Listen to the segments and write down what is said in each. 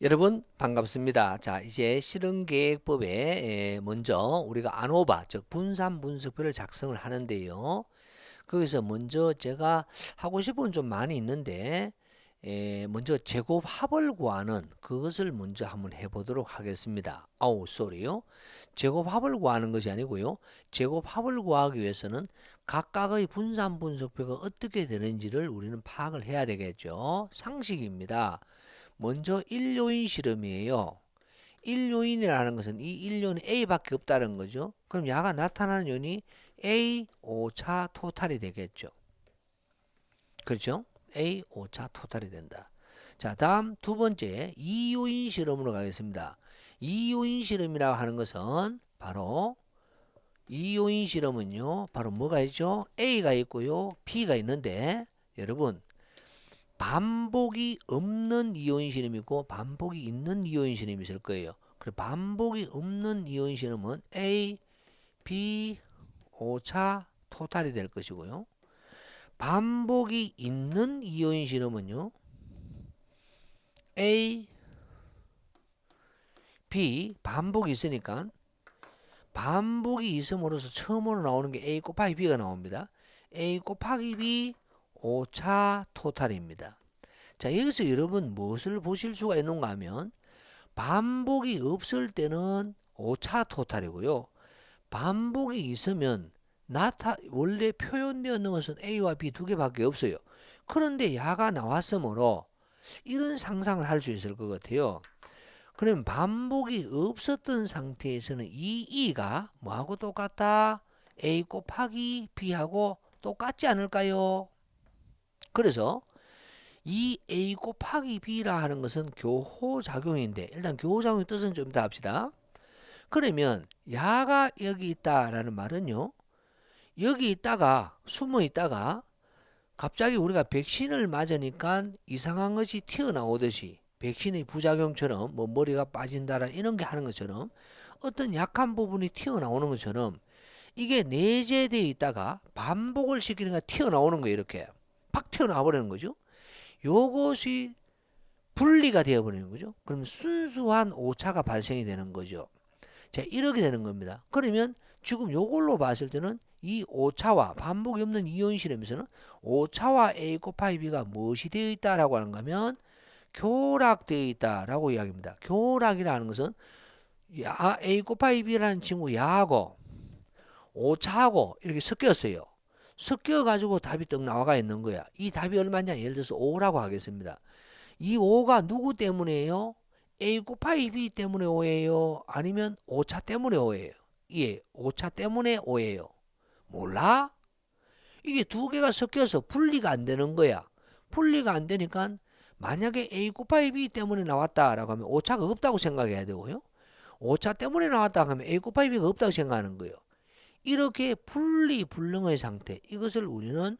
여러분 반갑습니다. 자, 이제 실행계획법에 먼저 우리가 안오바 즉 분산 분석표를 작성을 하는데요. 거기서 먼저 제가 하고 싶은 건 좀 많이 있는데 먼저 제곱합을 구하는 그것을 먼저 한번 해보도록 하겠습니다. 아우 쏘리요. 제곱합을 구하는 것이 아니고요. 제곱합을 구하기 위해서는 각각의 분산 분석표가 어떻게 되는지를 우리는 파악을 해야 되겠죠. 상식입니다. 먼저 일요인 실험이에요. 일요인이라는 것은 이 일요는 A밖에 없다는 거죠. 그럼 야가 나타나는 요인이 A 오차 토탈이 되겠죠. 그렇죠? A 오차 토탈이 된다. 자, 다음 두 번째 이요인 실험으로 가겠습니다. 이요인 실험이라고 하는 것은 바로 이요인 실험은요. 바로 뭐가 있죠? A가 있고요. B가 있는데 여러분 반복이 없는 이오인 실험이 있고 반복이 있는 이오인 실험이 있을 거예요. 그래 반복이 없는 이오인 실험은 A, B, 오차 토탈이 될 것이고요. 반복이 있는 이오인 실험은요. A, B 반복이 있으니까 반복이 있음으로써 처음으로 나오는 게 A 곱하기 B가 나옵니다. A 곱하기 B 오차 토탈입니다. 자, 여기서 여러분 무엇을 보실 수가 있는가 하면 반복이 없을 때는 오차 토탈이고요. 반복이 있으면 원래 표현되어 있는 것은 A와 B 두 개밖에 없어요. 그런데 야가 나왔으므로 이런 상상을 할 수 있을 것 같아요. 그러면 반복이 없었던 상태에서는 이 E가 뭐하고 똑같다? A 곱하기 B하고 똑같지 않을까요? 그래서 이 A 곱하기 B라 하는 것은 교호작용인데 일단 교호작용의 뜻은 좀 이따 합시다. 그러면 야가 여기 있다라는 말은요. 여기 있다가 숨어 있다가 갑자기 우리가 백신을 맞으니까 이상한 것이 튀어나오듯이 백신의 부작용처럼 뭐 머리가 빠진다라 이런 게 하는 것처럼 어떤 약한 부분이 튀어나오는 것처럼 이게 내재되어 있다가 반복을 시키니까 튀어나오는 거예요. 이렇게 팍 튀어나와 버리는 거죠. 요것이 분리가 되어버리는 거죠. 그러면 순수한 오차가 발생이 되는 거죠. 자, 이렇게 되는 겁니다. 그러면 지금 요걸로 봤을 때는 이 오차와 반복이 없는 이온 실험에서는 오차와 A 곱하기 B가 무엇이 되어 있다라고 하는가 하면 교락되어 있다라고 이야기합니다. 교락이라는 것은 A 곱하기 B라는 친구 야하고 오차하고 이렇게 섞였어요. 섞여가지고 답이 떡 나와가 있는 거야. 이 답이 얼마냐? 예를 들어서 5라고 하겠습니다. 이 5가 누구 때문에요? A 곱하기 B 때문에 5예요? 아니면 오차 때문에 5예요? 예, 오차 때문에 5예요. 몰라? 이게 두 개가 섞여서 분리가 안 되는 거야. 분리가 안 되니까 만약에 A 곱하기 B 때문에 나왔다라고 하면 오차가 없다고 생각해야 되고요. 오차 때문에 나왔다 하면 A 곱하기 B가 없다고 생각하는 거예요. 이렇게 분리불능의 상태, 이것을 우리는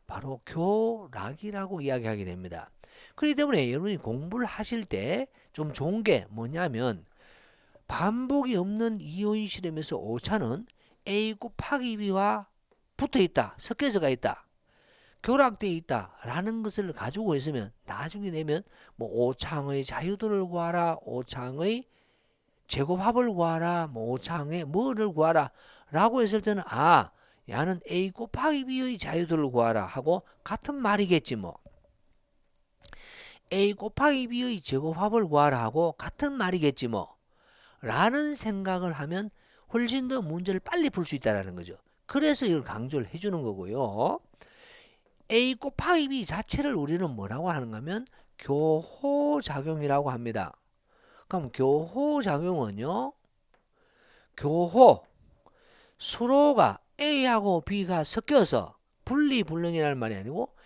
바로 교락이라고 이야기하게 됩니다. 그렇기 때문에 여러분이 공부를 하실 때 좀 좋은 게 뭐냐면 반복이 없는 이온 실험에서 오차는 A 곱하기 B와 붙어 있다, 섞여서가 있다, 교락되어 있다 라는 것을 가지고 있으면 나중에 되면 뭐 오창의 자유도를 구하라, 오창의 제곱합을 구하라, 뭐 오창의 뭐를 구하라 라고 했을 때는 야는 A 곱하기 B의 자유도를 구하라 하고 같은 말이겠지 뭐. A 곱하기 B의 제곱합을 구하라 하고 같은 말이겠지 뭐. 라는 생각을 하면 훨씬 더 문제를 빨리 풀 수 있다는 거죠. 그래서 이걸 강조를 해주는 거고요. A 곱하기 B 자체를 우리는 뭐라고 하는가 하면 교호작용이라고 합니다. 그럼 교호작용은요. 교호 서로가 A하고 B가 섞여서 분리불능이라는 말이 아니고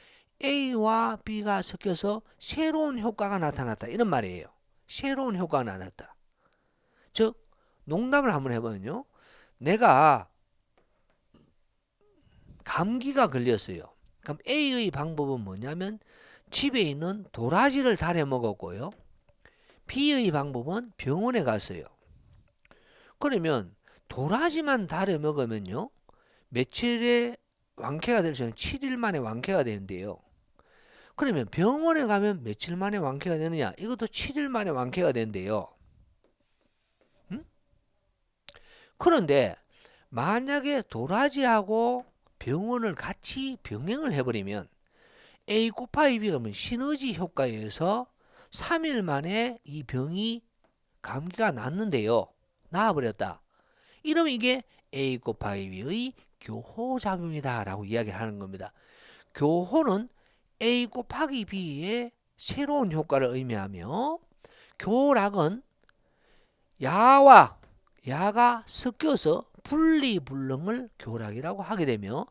A와 B가 섞여서 새로운 효과가 나타났다 이런 말이에요. 새로운 효과가 나타났다. 즉 농담을 한번 해보면요. 내가 감기가 걸렸어요. 그럼 A의 방법은 뭐냐면 집에 있는 도라지를 달여 먹었고요. B의 방법은 병원에 갔어요. 그러면 도라지만 달여 먹으면요. 며칠에 완쾌가 될 수 있는 7일 만에 완쾌가 되는데요. 그러면 병원에 가면 며칠 만에 완쾌가 되느냐? 이것도 7일 만에 완쾌가 된대요. 응? 그런데 만약에 도라지하고 병원을 같이 병행을 해버리면 A 곱하기 B가 시너지 효과에 의해서 3일 만에 이 병이 감기가 낫는데요. 나아버렸다. 이러면 이게 A 곱하기 B의 교호작용이다 라고 이야기를 하는 겁니다. 교호는 A 곱하기 B의 새로운 효과를 의미하며, 교락은 야와 야가 섞여서 분리불능을 교락이라고 하게 되며,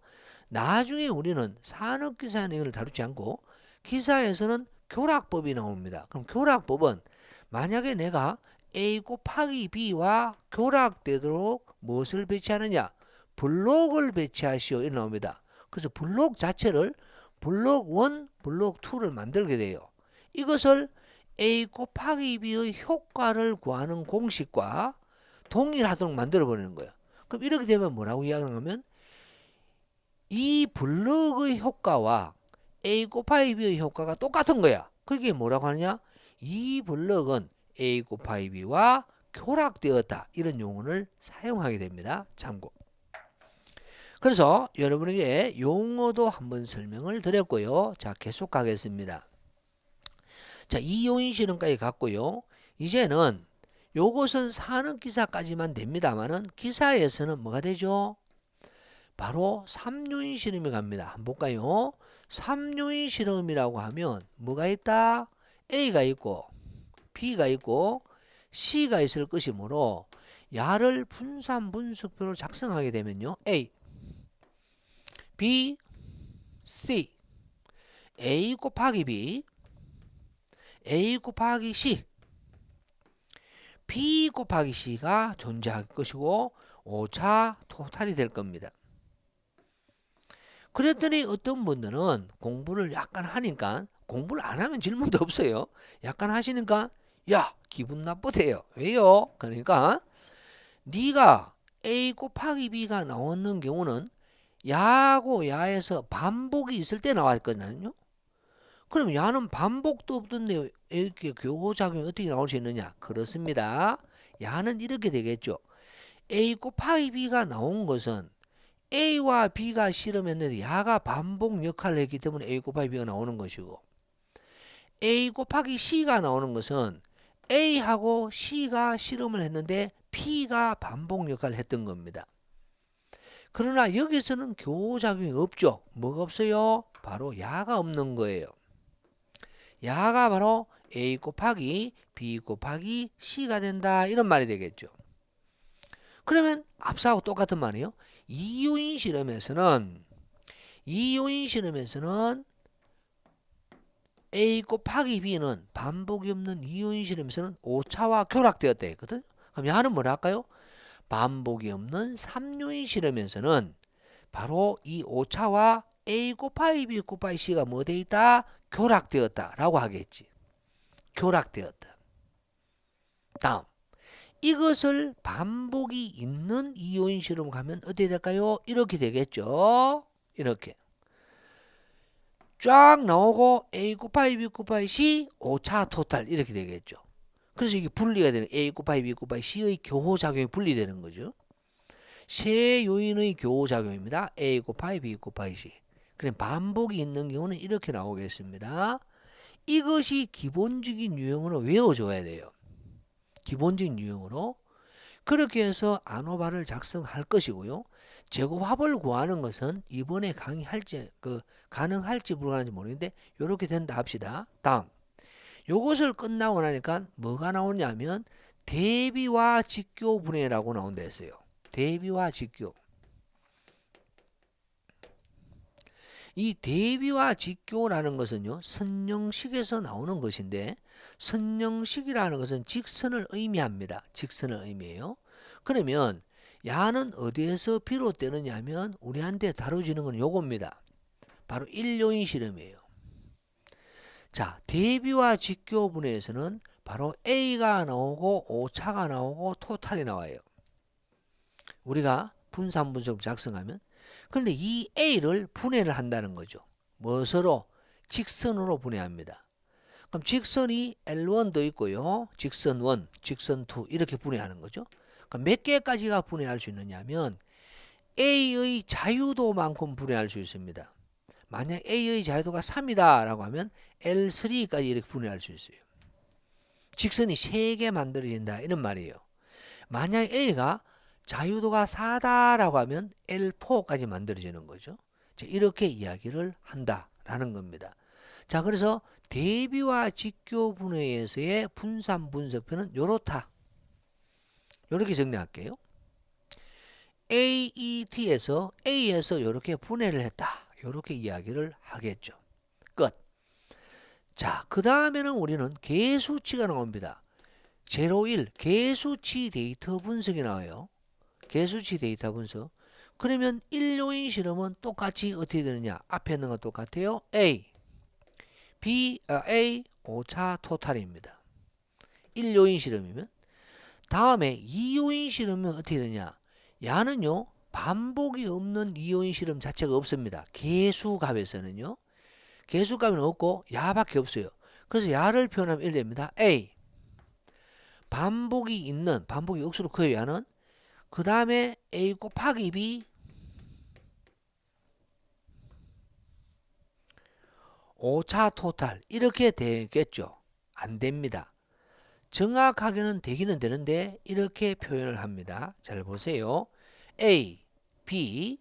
나중에 우리는 산업기사 내용을 다루지 않고 기사에서는 교락법이 나옵니다. 그럼 교락법은 만약에 내가 A 곱하기 B와 교락되도록 무엇을 배치하느냐? 블록을 배치하시오. 이렇게 나옵니다. 그래서 블록 자체를 블록 1, 블록 2를 만들게 돼요. 이것을 A 곱하기 B의 효과를 구하는 공식과 동일하도록 만들어버리는 거예요. 그럼 이렇게 되면 뭐라고 이야기하냐면, 이 블록의 효과와 A 곱하기 B의 효과가 똑같은 거야. 그게 뭐라고 하느냐? 이 블록은 A 곱하기 B와 교락되었다. 이런 용어를 사용하게 됩니다. 참고. 그래서 여러분에게 용어도 한번 설명을 드렸고요. 자, 계속 가겠습니다. 자, 이요인 실험까지 갔고요. 이제는 요것은 산업기사까지만 됩니다만은 기사에서는 뭐가 되죠? 바로 3요인 실험이 갑니다. 한번 볼까요? 3요인 실험이라고 하면 뭐가 있다? A가 있고 B가 있고 C가 있을 것이므로 야를 분산 분석표를 작성하게 되면요. A, B, C, A 곱하기 B, A 곱하기 C, B 곱하기 C가 존재할 것이고 5차 토탈이 될 겁니다. 그랬더니 어떤 분들은 공부를 약간 하니까, 공부를 안 하면 질문도 없어요. 약간 하시니까 야, 기분 나쁘대요. 왜요? 그러니까 네가 A 곱하기 B가 나오는 경우는 야하고 야에서 반복이 있을 때 나왔거든요. 그럼 야는 반복도 없던데 이렇게 교호작용이 어떻게 나올 수 있느냐? 그렇습니다. 야는 이렇게 되겠죠. A 곱하기 B가 나온 것은 A와 B가 실험했는데 야가 반복 역할을 했기 때문에 A 곱하기 B가 나오는 것이고, A 곱하기 C가 나오는 것은 A하고 C가 실험을 했는데 B가 반복 역할을 했던 겁니다. 그러나 여기서는 교호작용이 없죠. 뭐가 없어요? 바로 야가 없는 거예요. 야가 바로 A 곱하기 B 곱하기 C가 된다, 이런 말이 되겠죠. 그러면 앞서하고 똑같은 말이에요. 이요인 실험에서는 A 곱하기 B는 반복이 없는 이요인 실험에서는 5차와 교락되었다 했거든. 그럼 야는 뭐라 할까요? 반복이 없는 3요인 실험에서는 바로 이 5차와 A 곱하기 B 곱하기 C가 뭐 돼 있다? 교락되었다 라고 하겠지. 교락되었다. 다음, 이것을 반복이 있는 이요인 실험 가면 어떻게 될까요? 이렇게 되겠죠. 이렇게 쫙 나오고 A 곱하기 B 곱하기 C 5차 토탈 이렇게 되겠죠. 그래서 이게 분리가 되는, A 곱하기 B 곱하기 C의 교호작용이 분리되는 거죠. 세 요인의 교호작용입니다. A 곱하기 B 곱하기 C. 그럼 반복이 있는 경우는 이렇게 나오겠습니다. 이것이 기본적인 유형으로 외워줘야 돼요. 기본적인 유형으로. 그렇게 해서 아노바를 작성할 것이고요. 제곱합을 구하는 것은 이번에 강의할지 가능할지 불가능한지 모르겠는데 이렇게 된다 합시다. 다음, 요것을 끝나고 나니까 뭐가 나오냐면 대비와 직교 분해라고 나온다 했어요. 대비와 직교. 이 대비와 직교라는 것은요, 선형식에서 나오는 것인데, 선형식이라는 것은 직선을 의미합니다. 직선을 의미해요. 그러면 야는 어디에서 비롯되느냐 하면 우리한테 다뤄지는 건 요겁니다. 바로 1요인 실험이에요. 자, 대비와 직교 분해에서는 바로 A가 나오고 5차가 나오고 토탈이 나와요. 우리가 분산 분석 작성하면. 근데 이 A를 분해를 한다는 거죠. 무엇으로? 직선으로 분해합니다. 그럼 직선이 L1도 있고요. 직선 1, 직선 2 이렇게 분해하는 거죠. 그럼 몇 개까지가 분해할 수 있느냐면 A의 자유도만큼 분해할 수 있습니다. 만약 A의 자유도가 3이다 라고 하면 L3까지 이렇게 분해할 수 있어요. 직선이 3개 만들어진다 이런 말이에요. 만약 A가 자유도가 4다 라고 하면 L4까지 만들어지는 거죠. 이렇게 이야기를 한다라는 겁니다. 자, 그래서 대비와 직교 분해에서의 분산 분석표는 요렇다. 요렇게 정리할게요. AET에서 A에서 요렇게 분해를 했다. 요렇게 이야기를 하겠죠. 끝. 자, 그 다음에는 우리는 개수치가 나옵니다. 0, 1 개수치 데이터 분석이 나와요. 개수치 데이터 분석. 그러면 1요인 실험은 똑같이 어떻게 되느냐? 앞에 있는 건 똑같아요. A, A 오차 토탈입니다. 1요인 실험이면. 다음에 2요인 실험은 어떻게 되냐? 야는요 반복이 없는 2요인 실험 자체가 없습니다. 개수값에서는요. 개수값은 없고 야밖에 없어요. 그래서 야를 표현하면 이렇게 됩니다. A 반복이 있는 반복이 억수로 커요. 야는. 그 다음에 A 곱하기 B 오차 토탈 이렇게 되겠죠. 안 됩니다. 정확하게는 되기는 되는데 이렇게 표현을 합니다. 잘 보세요. A, B,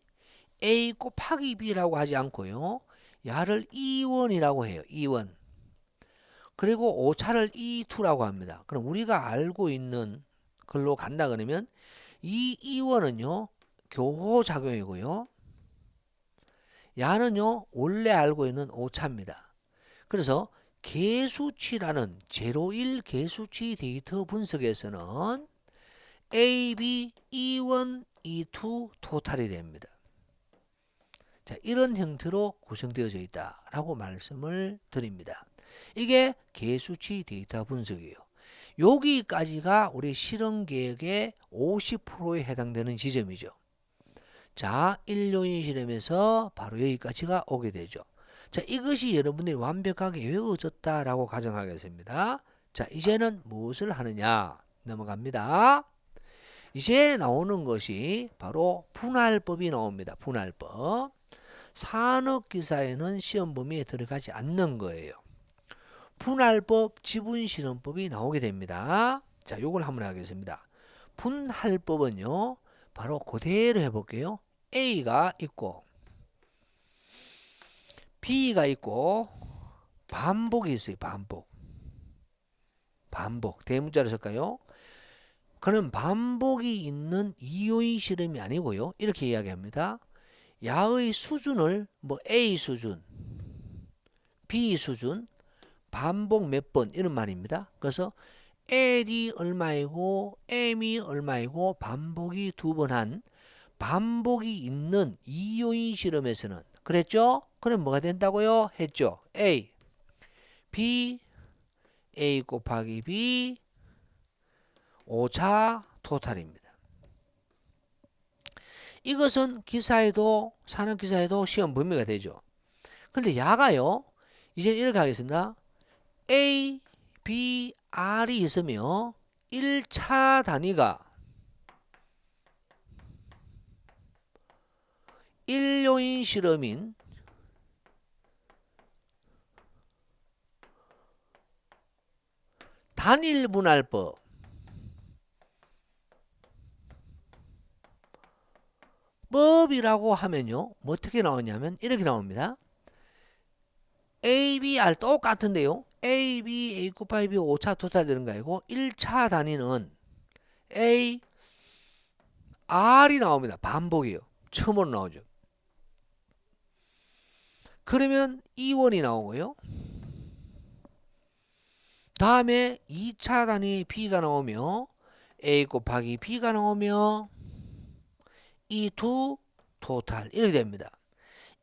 A 곱하기 B라고 하지 않고요. 야를 E1이라고 해요. E1. 그리고 오차를 E2라고 합니다. 그럼 우리가 알고 있는 걸로 간다 그러면 이 E1은요. 교호작용이고요. 야는요. 원래 알고 있는 오차입니다. 그래서 개수치라는 0, 1 개수치 데이터 분석에서는 A, B, E1, E2 토탈이 됩니다. 자, 이런 형태로 구성되어져 있다라고 말씀을 드립니다. 이게 개수치 데이터 분석이에요. 여기까지가 우리 실험 계획의 50%에 해당되는 지점이죠. 자, 1요인 실험에서 바로 여기까지가 오게 되죠. 자, 이것이 여러분들이 완벽하게 외워졌다라고 가정하겠습니다. 자, 이제는 무엇을 하느냐 넘어갑니다. 이제 나오는 것이 바로 분할법이 나옵니다. 분할법. 산업기사에는 시험 범위에 들어가지 않는 거예요. 분할법, 지분실험법이 나오게 됩니다. 자, 요걸 한번 하겠습니다. 분할법은요, 바로 그대로 해볼게요. A가 있고, B가 있고, 반복이 있어요. 반복. 반복. 대문자로 쓸까요? 그럼 반복이 있는 2요인 실험이 아니고요. 이렇게 이야기합니다. 야의 수준을 뭐 A 수준, B 수준, 반복 몇 번 이런 말입니다. 그래서 L이 얼마이고 M이 얼마이고 반복이 2번 한 반복이 있는 2요인 실험에서는 그랬죠? 그럼 뭐가 된다고요? 했죠. A, B, A 곱하기 B 오차 토탈입니다. 이것은 기사에도 산업기사에도 시험 범위가 되죠. 근데 야가요. 이제 이렇게 하겠습니다. A, B, R이 있으며 1차 단위가 1요인 실험인 단일 분할법 법이라고 하면요. 뭐 어떻게 나오냐면 이렇게 나옵니다. A, B, R 똑같은데요. A, B, A 곱하기 B 5차 토탈 되는 거 아니고 1차 단위는 A, R이 나옵니다. 반복이요. 처음으로 나오죠. 그러면 E1이 나오고요. 다음에 2차 단위 B가 나오며 A 곱하기 B가 나오며 E2 토탈 이렇게 됩니다.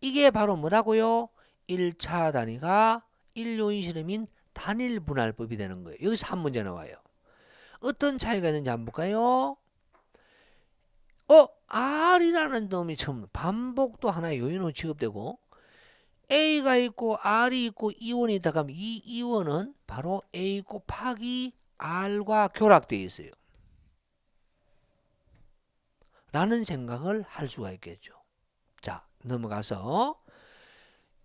이게 바로 뭐라고요? 1차 단위가 1요인 실험인 단일 분할법이 되는 거예요. 여기서 한 문제 나와요. 어떤 차이가 있는지 한번 볼까요? R이라는 놈이 처음 반복도 하나의 요인으로 취급되고 A가 있고 R이 있고 이원이 있다 그러면 이 이원은 바로 A 곱하기 R과 결합되어 있어요. 라는 생각을 할 수가 있겠죠. 자, 넘어가서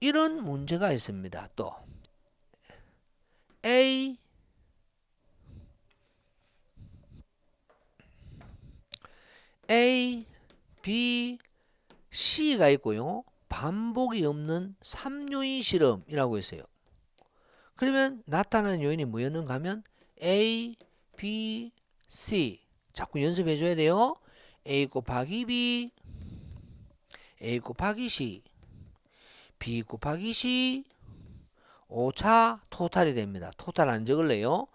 이런 문제가 있습니다. 또 A B, C가 있고요. 반복이 없는 3요인 실험이라고 있어요. 그러면 나타나는 요인이 뭐였는가 하면 A, B, C. 자꾸 연습해 줘야 돼요. A 곱하기 B, A 곱하기 C, B 곱하기 C, 오차 토탈이 됩니다. 토탈 안 적을래요.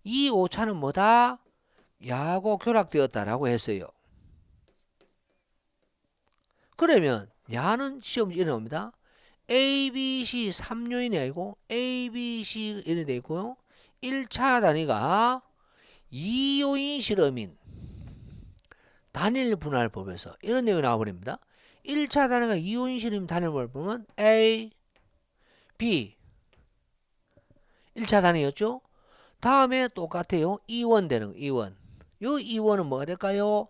이 오차는 뭐다? 야하고 결합되었다라고 했어요. 그러면 야는 시험 이래 나옵니다. A, B, C 3요인이 아니고 A, B, C 이렇게 되어 있고요. 1차 단위가 2요인 실험인 단일 분할법에서 이런 내용이 나와버립니다. 1차 단위가 2요인 실험인 단일 분할법은 A, B 1차 단위였죠. 다음에 똑같아요. 2원 되는 거, 2원. 이 2원은 뭐가 될까요?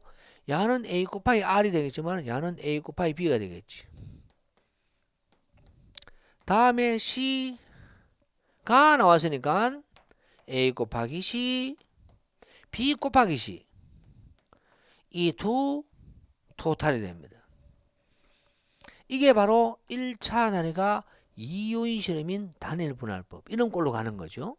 야는 A 곱하기 R이 되겠지만 야는 A 곱하기 B가 되겠지. 다음에 C가 나왔으니까 A 곱하기 C, B 곱하기 C. 이 두 토탈이 됩니다. 이게 바로 1차 단위가 2요인 실험인 단일 분할법. 이런 꼴로 가는 거죠.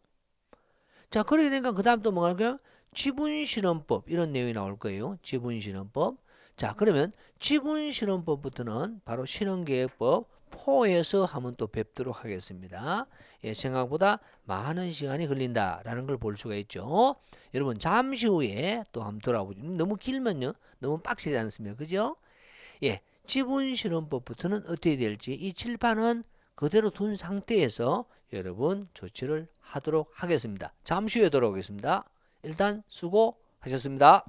자, 그렇게 되니까 그 다음 또 뭐가 나올까요? 지분실험법. 이런 내용이 나올 거예요. 지분실험법. 자, 그러면 지분실험법부터는 바로 실험계획법 4에서 한번 또 뵙도록 하겠습니다. 예, 생각보다 많은 시간이 걸린다라는 걸 볼 수가 있죠. 여러분 잠시 후에 또 한번 돌아보죠. 너무 길면요. 너무 빡세지 않습니까? 그죠? 예, 지분실험법부터는 어떻게 될지 이 칠판은 그대로 둔 상태에서 여러분 조치를 하도록 하겠습니다. 잠시 후에 돌아오겠습니다. 일단 수고하셨습니다.